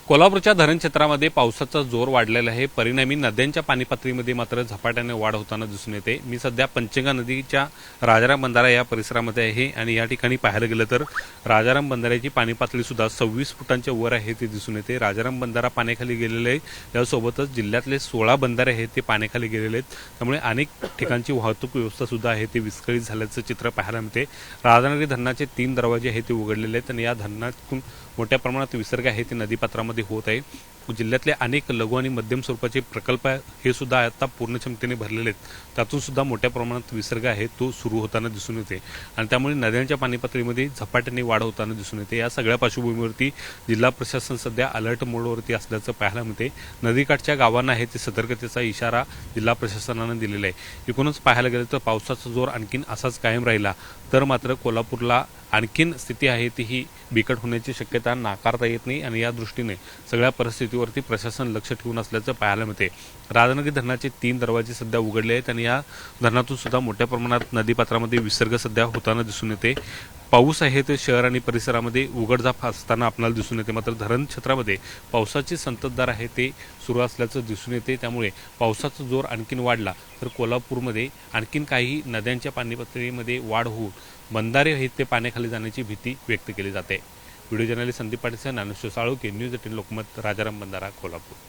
कोल्हापूरच्या धरण क्षेत्रामध्ये पावसाचा जोर वाढलेला आहे। परिणामी नद्यांच्या पाणी पातळीमध्ये मात्र झपाट्याने वाढ होताना दिसून येते। मी सध्या पंचगंगा नदीच्या राजाराम बंधारा या परिसरामध्ये आहे आणि या ठिकाणी पाहायला गेलं तर राजाराम बंधाऱ्याची पाणी पातळी सुद्धा 26 फुटांच्या वर आहे ते दिसून येते। राजाराम बंधारा पाण्याखाली गेलेले आहे, यासोबतच जिल्ह्यातले 16 बंधारे आहेत ते पाण्याखाली गेलेले आहेत। त्यामुळे अनेक ठिकाणची वाहतूक व्यवस्था सुद्धा आहे ते विस्कळीत झाल्याचं चित्र पाहायला मिळते। राधानगरी धरणाचे 3 दरवाजे आहेत ते उघडलेले आहेत आणि या धरणातून मोठ्या प्रमाणात विसर्ग आहे ते नदीपात्रामध्ये होत आहे। जिल्ह्यातले अनेक लघु आणि मध्यम स्वरूपाचे प्रकल्प हे सुद्धा आता पूर्ण क्षमतेने भरलेले आहेत, त्यातून सुद्धा मोठ्या प्रमाणात विसर्ग आहे तो सुरू होताना दिसून येते आणि त्यामुळे नद्यांच्या पाणी पातळीमध्ये झपाट्याने वाढ होताना दिसून येते। या सगळ्या पार्श्वभूमीवरती जिल्हा प्रशासन सध्या अलर्ट मोडवरती असल्याचं पाहायला मिळते। नदीकाठच्या गावांना आहे ते सतर्कतेचा इशारा जिल्हा प्रशासनाने दिलेला आहे। एकूणच पाहायला गेलं तर पावसाचा जोर आणखीन असाच कायम राहिला तर मात्र कोल्हापूरला आणखीन स्थिती आहे ती ही बिकट होण्याची शक्यता नाकारता येत नाही आणि या दृष्टीने सगळ्या परिस्थितीवरती प्रशासन लक्ष ठेवून असल्याचं पाहायला मिळते। राधानगरी धरणाचे 3 दरवाजे सध्या उघडले आहेत आणि या धरणातून सुद्धा मोठ्या प्रमाणात नदीपात्रामध्ये विसर्ग सध्या होताना दिसून येते। पाऊस आहे ते शहर आणि परिसरामध्ये उघडझाप असताना आपल्याला दिसून येते, मात्र धरण क्षेत्रामध्ये पावसाची संततधार आहे ते सुरू असल्याचं दिसून येते। त्यामुळे पावसाचा जोर आणखीन वाढला तर कोल्हापूरमध्ये आणखीन काही नद्यांच्या पाणी पातळीमध्ये वाढ होऊन बंधारे आहेत ते पाण्याखाली जाण्याची भीती व्यक्त केली जाते। Video journalist Sandeep Patil, Dnyaneshwar Salunkhe, news 18 Lokmat, Rajaram बंधारा, कोल्हापूर।